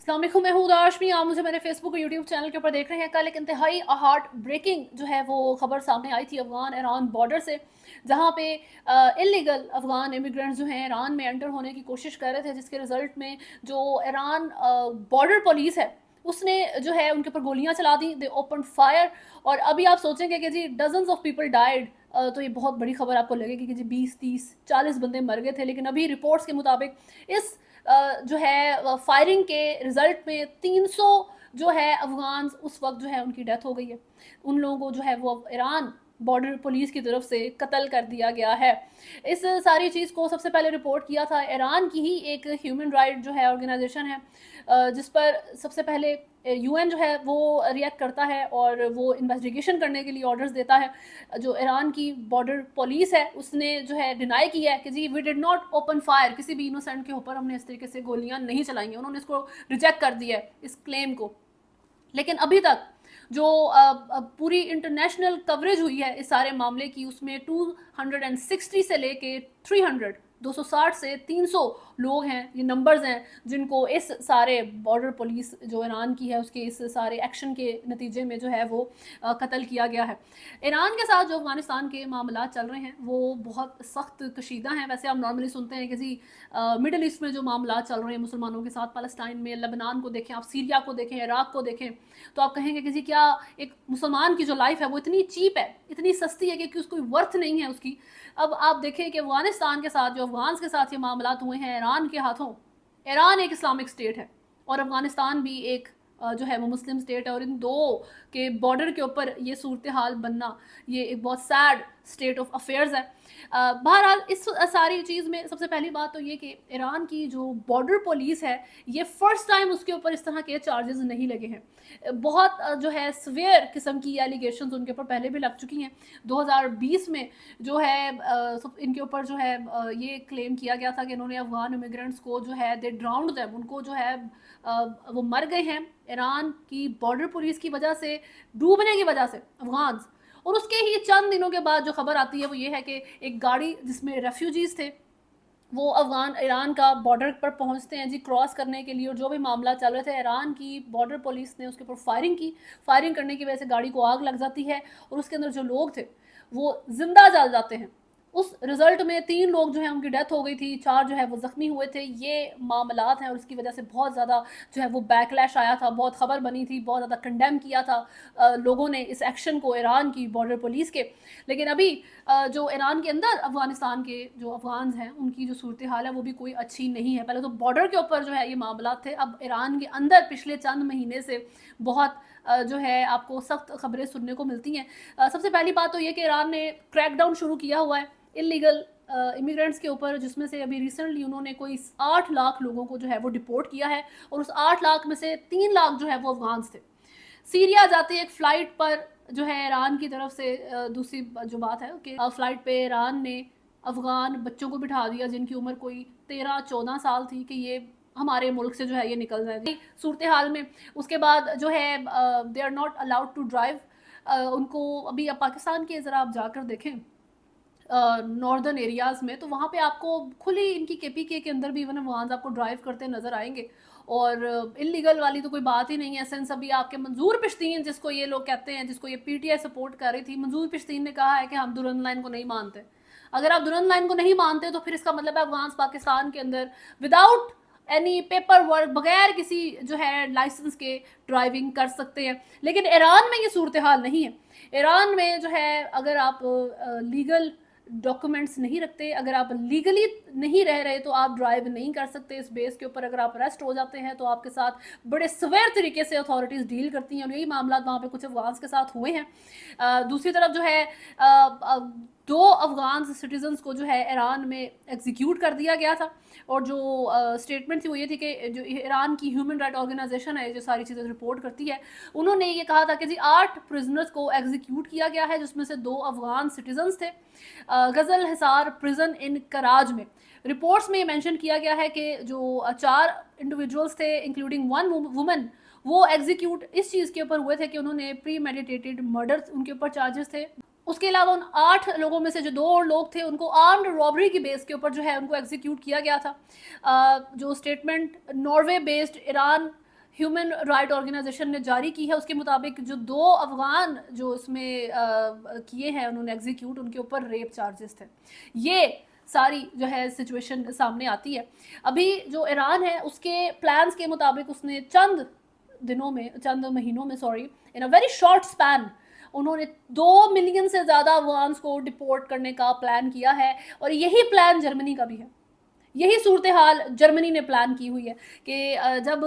अस्सलामुअलैकुम, मैं हूँ दाशमी। आप मुझे मेरे फेसबुक और यूट्यूब चैनल के ऊपर देख रहे हैं। कल एक इंतहाई हार्ट ब्रेकिंग जो है वो खबर सामने आई थी अफगान ईरान बॉर्डर से, जहाँ पे इलीगल अफगान इमिग्रेंट्स जो हैं ईरान में एंटर होने की कोशिश कर रहे थे, जिसके रिजल्ट में जो ईरान बॉर्डर पुलिस है उसने जो है उनके ऊपर गोलियां चला दी। दे ओपन फायर। और अभी आप सोचेंगे कि जी डजन्स ऑफ पीपल डाइड, तो ये बहुत बड़ी खबर आपको लगेगी कि जी 20, 30, 40 बंदे मर गए थे। लेकिन अभी रिपोर्ट्स के मुताबिक इस जो है फायरिंग के रिजल्ट में 300 जो है अफगान उस वक्त जो है उनकी डेथ हो गई है। उन लोगों को जो है वो ईरान बॉर्डर पुलिस की तरफ से कत्ल कर दिया गया है। इस सारी चीज़ को सबसे पहले रिपोर्ट किया था ईरान की ही एक ह्यूमन राइट जो है ऑर्गेनाइजेशन है, जिस पर सबसे पहले यूएन जो है वो रिएक्ट करता है और वो इन्वेस्टिगेशन करने के लिए ऑर्डर्स देता है। जो ईरान की बॉर्डर पुलिस है उसने जो है डिनाई किया है कि जी we did not open fire, किसी भी इनोसेंट के ऊपर हमने इस तरीके से गोलियां नहीं चलाई हैं। उन्होंने इसको रिजेक्ट कर दिया है, इस क्लेम को। लेकिन अभी तक जो पूरी इंटरनेशनल कवरेज हुई है इस सारे मामले की, उसमें 260 से लेके 300 260 से 300 लोग हैं, ये नंबर्स हैं जिनको इस सारे बॉर्डर पुलिस जो ईरान की है उसके इस सारे एक्शन के नतीजे में जो है वो कत्ल किया गया है। ईरान के साथ जो अफगानिस्तान के मामला चल रहे हैं वो बहुत सख्त कशीदा हैं। वैसे आप नॉर्मली सुनते हैं कि जी मिडल ईस्ट में जो मामला चल रहे हैं मुसलमानों के साथ, पैलेस्टाइन में, लेबनान को देखें, आप सीरिया को देखें, इराक को देखें, तो आप कहेंगे कि जी क्या एक मुसलमान की जो लाइफ है वो इतनी चीप है, इतनी सस्ती है कि उसको वर्थ नहीं है उसकी। अब आप देखें कि अफगानिस्तान के साथ, जो अफगान के साथ ये मामला हुए हैं ईरान के हाथों, ईरान एक इस्लामिक स्टेट है और अफगानिस्तान भी एक जो है वो मुस्लिम स्टेट है, और इन दो के बॉर्डर के ऊपर ये सूरत हाल बनना ये एक बहुत सैड स्टेट ऑफ अफेयर्स है। बहरहाल इस सारी चीज़ में सबसे पहली बात तो ये कि ईरान की जो बॉर्डर पुलिस है ये फर्स्ट टाइम उसके ऊपर इस तरह के चार्जेस नहीं लगे हैं। बहुत जो है सवेयर किस्म की एलिगेशंस उनके ऊपर पहले भी लग चुकी हैं। 2020 में जो है इनके ऊपर जो है ये क्लेम किया गया था कि इन्होंने अफगान इमिग्रेंट्स को जो है दे ड्राउंड देम, उनको जो है वो मर गए हैं ईरान की बॉर्डर पुलिस की वजह से, डूबने की वजह से अफगान। और उसके ही चंद दिनों के बाद जो खबर आती है वो ये है कि एक गाड़ी जिसमें रेफ्यूजीज थे वो अफगान ईरान का बॉर्डर पर पहुंचते हैं जी क्रॉस करने के लिए, और जो भी मामला चल रहे थे ईरान की बॉर्डर पुलिस ने उसके ऊपर फायरिंग की। फायरिंग करने की वजह से गाड़ी को आग लग जाती है और उसके अंदर जो लोग थे वो जिंदा जल जाते हैं। उस रिजल्ट में 3 लोग जो है उनकी डेथ हो गई थी, 4 जो है वो ज़ख्मी हुए थे। ये मामलात हैं और उसकी वजह से बहुत ज़्यादा जो है वो बैकलैश आया था, बहुत खबर बनी थी, बहुत ज़्यादा कंडेम किया था लोगों ने इस एक्शन को ईरान की बॉर्डर पुलिस के। लेकिन अभी जो ईरान के अंदर अफगानिस्तान के जो अफगान हैं उनकी जो सूरत हाल है वो भी कोई अच्छी नहीं है। पहले तो बॉर्डर के ऊपर जो है ये मामला थे, अब ईरान के अंदर पिछले चंद महीने से बहुत जो है आपको सख्त खबरें सुनने को मिलती हैं। सबसे पहली बात तो ये कि ईरान ने क्रैकडाउन शुरू किया हुआ है इलीगल इमिग्रेंट्स के ऊपर, जिसमें से अभी रिसेंटली उन्होंने कोई 8 लाख लोगों को जो है वो डिपोर्ट किया है, और उस 8 लाख में से 3 लाख जो है वो अफगान थे। सीरिया जाते एक फ़्लाइट पर जो है ईरान की तरफ से दूसरी जो बात है कि फ़्लाइट पे ईरान ने अफ़गान बच्चों को बिठा दिया जिनकी उम्र कोई 13-14 साल थी कि ये हमारे मुल्क से जो है ये निकल जाएगी सूरत हाल में। उसके बाद जो है they are not allowed to drive. उनको अभी अब पाकिस्तान के ज़रा आप जाकर देखें नॉर्दर्न एरियाज़ में, तो वहाँ पे आपको खुली इनकी केपीके के अंदर भी इवन अफगान आपको ड्राइव करते नज़र आएंगे। और इलीगल वाली तो कोई बात ही नहीं है। सेंस अभी आपके मंजूर पिश्तीन जिसको ये लोग कहते हैं, जिसको ये पीटीआई सपोर्ट कर रही थी, मंजूर पिश्तीन ने कहा है कि हम दुरन लाइन को नहीं मानते। अगर आप दुरन लाइन को नहीं मानते तो फिर इसका मतलब है अफगान पाकिस्तान के अंदर विदाउट एनी पेपर वर्क, बगैर किसी जो है लाइसेंस के ड्राइविंग कर सकते हैं। लेकिन ईरान में ये सूरत हाल नहीं है। ईरान में जो है अगर आप लीगल डॉक्यूमेंट्स नहीं रखते, अगर आप लीगली नहीं रह रहे तो आप ड्राइव नहीं कर सकते। इस बेस के ऊपर अगर आप अरेस्ट हो जाते हैं तो आपके साथ बड़े सवेर तरीके से अथॉरिटीज़ डील करती हैं, और यही मामला वहाँ पे कुछ अफगान के साथ हुए हैं। दूसरी तरफ जो है 2 अफगान सिटीजन्स को जो है ईरान में एग्जीक्यूट कर दिया गया था, और जो स्टेटमेंट थी वो ये थी कि जो ईरान की ह्यूमन राइट ऑर्गेनाइजेशन है जो सारी चीज़ें रिपोर्ट करती है, उन्होंने ये कहा था कि जी 8 प्रिजनर्स को एग्जीक्यूट किया गया है, जिसमें से 2 अफगान सिटीजन्स थे गज़ल हिसार प्रिजन इन कराज में। रिपोर्ट्स में मेंशन किया गया है कि जो 4 इंडिविजुअल्स थे इंक्लूडिंग 1 वुमन, वो एग्जीक्यूट इस चीज़ के ऊपर हुए थे कि उन्होंने प्री मेडिटेटेड मर्डर, उनके ऊपर चार्जेस थे। उसके अलावा उन 8 लोगों में से जो 2 और लोग थे उनको आर्म्ड रॉबरी की बेस के ऊपर जो है उनको एग्जीक्यूट किया गया था। जो statement Norway based Iran human right organisation ने जारी की है, उसके मुताबिक जो 2 अफ़गान जो इसमें किए हैं उन्होंने एग्जीक्यूट, उनके ऊपर रेप चार्जेस थे। ये सारी जो है सिचुएशन सामने आती है। अभी जो ईरान है उसके प्लान्स के मुताबिक उसने चंद महीनों में इन अ वेरी शॉर्ट स्पैन उन्होंने 2 मिलियन से ज़्यादा अफगान्स को डिपोर्ट करने का प्लान किया है, और यही प्लान जर्मनी का भी है। यही सूरत हाल जर्मनी ने प्लान की हुई है कि जब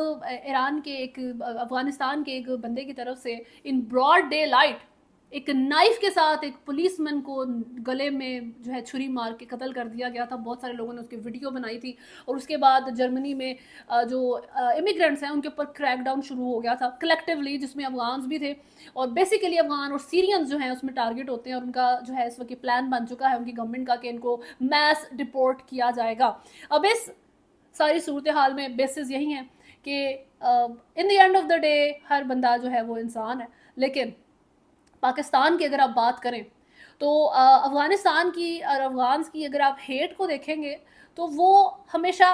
ईरान के अफ़गानिस्तान के एक बंदे की तरफ से इन ब्रॉड डे लाइट एक नाइफ के साथ एक पुलिसमैन को गले में जो है छुरी मार के कत्ल कर दिया गया था। बहुत सारे लोगों ने उसकी वीडियो बनाई थी, और उसके बाद जर्मनी में जो इमिग्रेंट्स हैं उनके ऊपर क्रैकडाउन शुरू हो गया था कलेक्टिवली, जिसमें अफगान्स भी थे, और बेसिकली अफगान और सीरियंस जो हैं उसमें टारगेट होते हैं, और उनका जो है इस वक्त प्लान बन चुका है उनकी गवर्नमेंट का कि इनको मैस डिपोर्ट किया जाएगा। अब इस सारी सूरत हाल में बेसिस यही हैं कि in the end of the day हर बंदा जो है वो इंसान है, लेकिन पाकिस्तान की अगर आप बात करें तो अफ़गानिस्तान की और अफ़गान्स की अगर आप हेट को देखेंगे तो वो हमेशा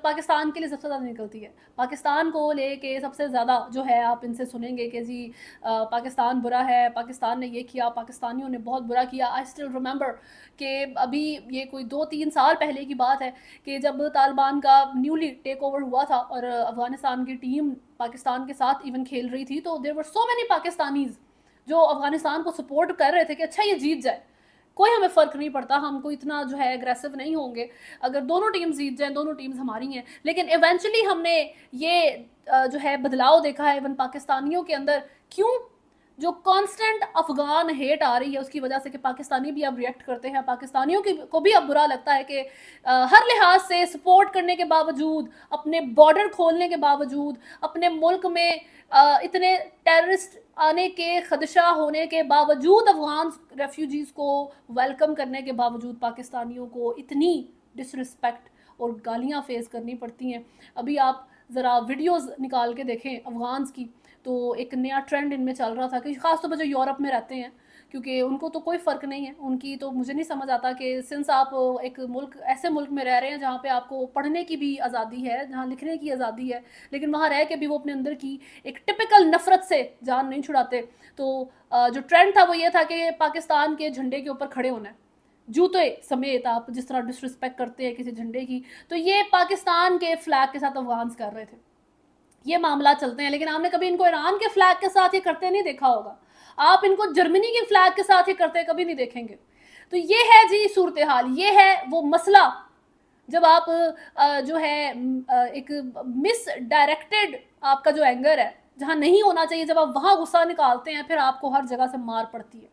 पाकिस्तान के लिए सबसे ज़्यादा निकलती है। पाकिस्तान को लेके सबसे ज़्यादा जो है आप इनसे सुनेंगे कि जी पाकिस्तान बुरा है, पाकिस्तान ने ये किया, पाकिस्तानियों ने बहुत बुरा किया। आई स्टिल रिमेंबर कि अभी ये कोई 2-3 साल पहले की बात है कि जब तालिबान का न्यूली टेक ओवर हुआ था और अफ़गानिस्तान की टीम पाकिस्तान के साथ इवन खेल रही थी, तो there were so many Pakistanis जो अफ़गानिस्तान को सपोर्ट कर रहे थे कि अच्छा ये जीत जाए, कोई हमें फ़र्क नहीं पड़ता, हम कोई इतना जो है एग्रेसिव नहीं होंगे, अगर दोनों टीम जीत जाएं, दोनों टीम्स हमारी हैं। लेकिन इवेंचुअली हमने ये जो है बदलाव देखा है इवन पाकिस्तानियों के अंदर। क्यों? जो कांस्टेंट अफ़गान हेट आ रही है उसकी वजह से कि पाकिस्तानी भी अब रिएक्ट करते हैं, पाकिस्तानियों को भी अब बुरा लगता है कि हर लिहाज से सपोर्ट करने के बावजूद, अपने बॉर्डर खोलने के बावजूद, अपने मुल्क में इतने टेररिस्ट आने के खदशा होने के बावजूद, अफगान रेफ्यूजीज़ को वेलकम करने के बावजूद पाकिस्तानियों को इतनी डिसरिस्पेक्ट और गालियां फेस करनी पड़ती हैं। अभी आप ज़रा वीडियोस निकाल के देखें अफगान्स की, तो एक नया ट्रेंड इनमें चल रहा था कि ख़ास तौर पर जो यूरोप में रहते हैं, क्योंकि उनको तो कोई फ़र्क नहीं है उनकी, तो मुझे नहीं समझ आता कि सिंस आप एक ऐसे मुल्क में रह रहे हैं जहाँ पे आपको पढ़ने की भी आज़ादी है, जहाँ लिखने की आज़ादी है, लेकिन वहाँ रह के भी वो अपने अंदर की एक टिपिकल नफ़रत से जान नहीं छुड़ाते। तो जो ट्रेंड था वो ये था कि पाकिस्तान के झंडे के ऊपर खड़े होना है, जूते समेत। आप जिस तरह डिसरिस्पेक्ट करते हैं किसी झंडे की, तो ये पाकिस्तान के फ्लैग के साथ अफगान्स कर रहे थे। ये मामला चलते हैं, लेकिन आपने कभी इनको ईरान के फ्लैग के साथ ये करते नहीं देखा होगा, आप इनको जर्मनी के फ्लैग के साथ ये करते कभी नहीं देखेंगे। तो ये है जी सूरत हाल, ये है वो मसला जब आप जो है एक मिस डायरेक्टेड आपका जो एंगर है जहाँ नहीं होना चाहिए, जब आप वहाँ गुस्सा निकालते हैं, फिर आपको हर जगह से मार पड़ती है।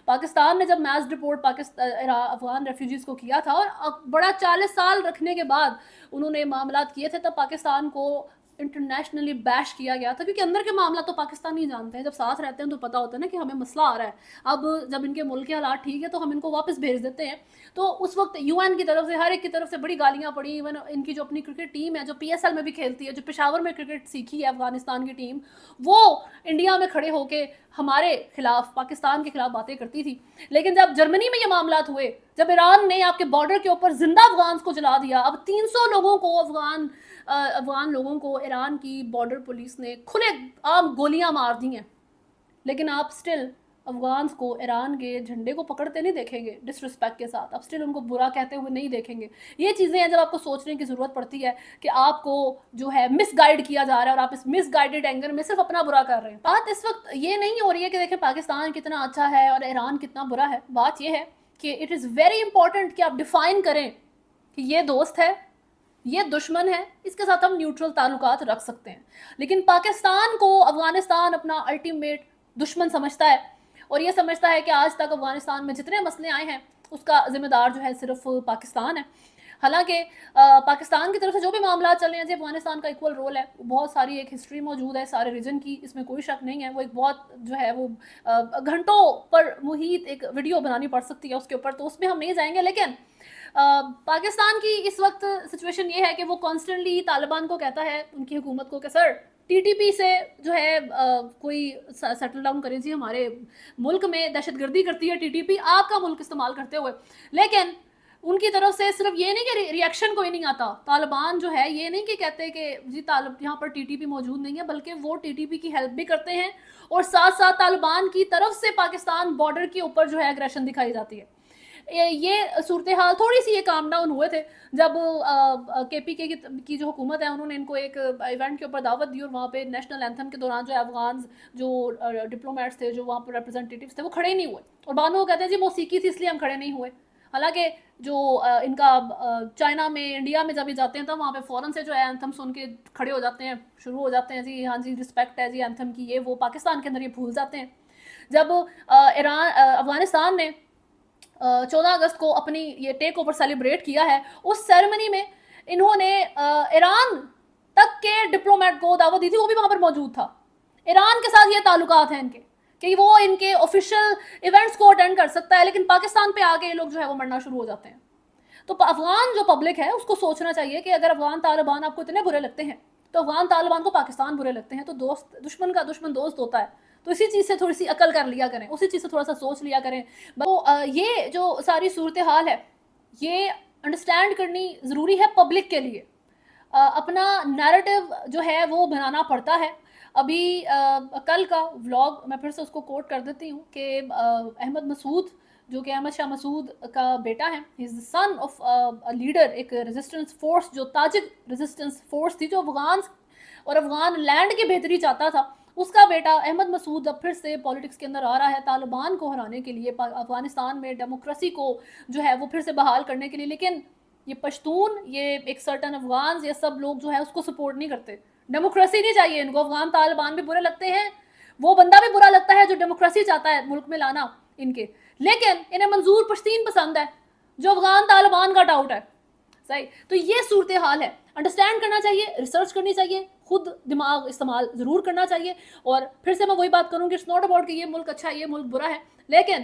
पाकिस्तान ने जब मैस रिपोर्ट अफगान रेफ्यूजीज़ को किया था और बड़ा 40 साल रखने के बाद उन्होंने मामला किए थे, तब पाकिस्तान को इंटरनेशनली बैश किया गया था, क्योंकि अंदर के मामला तो पाकिस्तान ही जानते हैं। जब साथ रहते हैं तो पता होता है ना कि हमें मसला आ रहा है, अब जब इनके मुल्क के हालात ठीक है तो हम इनको वापस भेज देते हैं। तो उस वक्त यूएन की तरफ से, हर एक की तरफ से बड़ी गालियाँ पड़ी। इवन इनकी जो अपनी क्रिकेट टीम है जो PSL में भी खेलती है, जो पेशावर में क्रिकेट सीखी है अफगानिस्तान की टीम, वो इंडिया में खड़े होकर हमारे खिलाफ, पाकिस्तान के खिलाफ बातें करती थी। लेकिन जब जर्मनी में ये मामला हुए, जब ईरान ने आपके बॉर्डर के ऊपर जिंदा अफगान को जला दिया, अब 300 लोगों को अफगान लोगों को ईरान की बॉर्डर पुलिस ने खुले आम गोलियां मार दी हैं, लेकिन आप स्टिल अफगान को ईरान के झंडे को पकड़ते नहीं देखेंगे डिसरिस्पेक्ट के साथ, आप स्टिल उनको बुरा कहते हुए नहीं देखेंगे। ये चीज़ें हैं जब आपको सोचने की ज़रूरत पड़ती है कि आपको जो है मिसगाइड किया जा रहा है और आप इस मिसगाइडेड एंगर में सिर्फ अपना बुरा कर रहे हैं। बात इस वक्त ये नहीं हो रही है कि देखें पाकिस्तान कितना अच्छा है और ईरान कितना बुरा है। बात यह है कि इट इज़ वेरी इंपॉर्टेंट कि आप डिफाइन करें कि ये दोस्त है, ये दुश्मन है, इसके साथ हम न्यूट्रल ताल्लुकात रख सकते हैं। लेकिन पाकिस्तान को अफगानिस्तान अपना अल्टीमेट दुश्मन समझता है और ये समझता है कि आज तक अफगानिस्तान में जितने मसले आए हैं उसका जिम्मेदार जो है सिर्फ पाकिस्तान है। हालांकि पाकिस्तान की तरफ से जो भी मामला चल रहे हैं जी, अफगानिस्तान का इक्वल रोल है, बहुत सारी एक हिस्ट्री मौजूद है सारे रीजन की, इसमें कोई शक नहीं है। वो एक बहुत जो है वो घंटों पर मुहित एक वीडियो बनानी पड़ सकती है उसके ऊपर, तो उसमें हम नहीं जाएंगे। लेकिन पाकिस्तान की इस वक्त सिचुएशन ये है कि वो कॉन्स्टेंटली तालिबान को कहता है, उनकी हुकूमत को, कि सर TTP से जो है कोई सेटल डाउन करें जी, हमारे मुल्क में दहशतगर्दी करती है TTP आपका मुल्क इस्तेमाल करते हुए। लेकिन ان کی طرف سے صرف یہ نہیں کہ ریئیکشن کوئی نہیں آتا، طالبان جو ہے یہ نہیں کہ کہتے کہ جی یہاں پر ٹی ٹی پی موجود نہیں ہے، بلکہ وہ ٹی ٹی پی کی ہیلپ بھی کرتے ہیں، اور ساتھ ساتھ طالبان کی طرف سے پاکستان بارڈر کے اوپر جو ہے اگریشن دکھائی جاتی ہے۔ یہ صورتحال تھوڑی سی یہ کام ڈاؤن ہوئے تھے جب کے پی کے کی جو حکومت ہے انہوں نے ان کو ایک ایونٹ کے اوپر دعوت دی، اور وہاں پہ نیشنل اینتھم کے دوران جو افغان جو ڈپلومیٹس تھے، جو وہاں پر ریپرزنٹیٹیوز تھے، وہ کھڑے نہیں ہوئے، اور بعد میں وہ کہتے ہیں جی موسیقی تھی اس لیے ہم کھڑے نہیں ہوئے۔ حالانکہ جو ان کا چائنا میں، انڈیا میں جب یہ جاتے ہیں تو وہاں پہ فوراً سے جو ہے اینتھم سن کے کھڑے ہو جاتے ہیں، شروع ہو جاتے ہیں جی ہاں جی رسپیکٹ ہے جی اینتھم کی، یہ وہ پاکستان کے اندر یہ بھول جاتے ہیں۔ جب افغانستان نے 14 اگست کو اپنی یہ ٹیک اوور سیلیبریٹ کیا ہے، اس سیریمنی میں انہوں نے ایران تک کے ڈپلومیٹ کو دعوت دی تھی، وہ بھی وہاں پر موجود تھا۔ ایران کے ساتھ یہ تعلقات ہیں ان کے کہ وہ ان کے آفیشیل ایونٹس کو اٹینڈ کر سکتا ہے، لیکن پاکستان پہ آگے یہ لوگ جو ہے وہ مرنا شروع ہو جاتے ہیں۔ تو افغان جو پبلک ہے اس کو سوچنا چاہیے کہ اگر افغان طالبان آپ کو اتنے برے لگتے ہیں تو افغان طالبان کو پاکستان برے لگتے ہیں، تو دوست دشمن کا دشمن دوست ہوتا ہے، تو اسی چیز سے تھوڑی سی عقل کر لیا کریں، اسی چیز سے تھوڑا سا سوچ لیا کریں۔ تو یہ جو ساری صورتحال ہے یہ انڈرسٹینڈ کرنی ضروری ہے پبلک کے لیے، اپنا نیریٹو جو ہے وہ بنانا پڑتا ہے۔ ابھی کل کا ولاگ میں پھر سے اس کو کوٹ کر دیتی ہوں کہ احمد مسعود جو کہ احمد شاہ مسعود کا بیٹا ہے، ہی از the son of a leader, ایک ریزسٹنس فورس جو تاجک ریزسٹنس فورس تھی جو افغان اور افغان لینڈ کی بہتری چاہتا تھا، اس کا بیٹا احمد مسعود اب پھر سے پالیٹکس کے اندر آ رہا ہے طالبان کو ہرانے کے لیے، افغانستان میں ڈیموکریسی کو جو ہے وہ پھر سے بحال کرنے کے لیے۔ لیکن یہ پشتون، یہ ایک سرٹن افغانز، یہ سب لوگ جو ہے اس کو سپورٹ نہیں کرتے، ڈیموکریسی نہیں چاہیے ان کو۔ افغان طالبان بھی برے لگتے ہیں، وہ بندہ بھی برا لگتا ہے جو ڈیموکریسی چاہتا ہے ملک میں لانا ان کے، لیکن انہیں منظور پشتین پسند ہے جو افغان طالبان کا ڈاؤٹ ہے۔ صحیح، تو یہ صورتحال ہے، انڈرسٹینڈ کرنا چاہیے، ریسرچ کرنی چاہیے، خود دماغ استعمال ضرور کرنا چاہیے، اور پھر سے میں وہی بات کروں کہ اٹس ناٹ اباؤٹ کہ یہ ملک اچھا ہے یہ ملک برا ہے، لیکن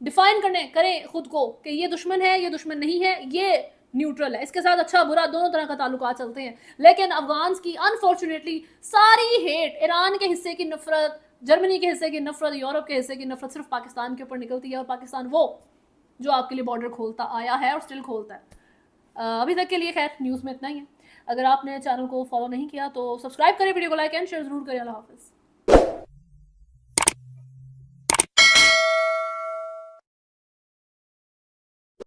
ڈیفائن کریں خود کو کہ یہ دشمن ہے یہ دشمن نہیں ہے، یہ نیوٹرل ہے، اس کے ساتھ اچھا برا دونوں طرح کا تعلقات چلتے ہیں۔ لیکن افغانز کی انفارچونیٹلی ساری ہیٹ، ایران کے حصے کی نفرت، جرمنی کے حصے کی نفرت، یورپ کے حصے کی نفرت صرف پاکستان کے اوپر نکلتی ہے، اور پاکستان وہ جو آپ کے لیے بارڈر کھولتا آیا ہے اور سٹل کھولتا ہے۔ ابھی تک کے لیے خیر نیوز میں اتنا ہی ہے۔ اگر آپ نے چینل کو فالو نہیں کیا تو سبسکرائب کریں، ویڈیو کو لائک اینڈ شیئر ضرور کریں۔ اللہ حافظ۔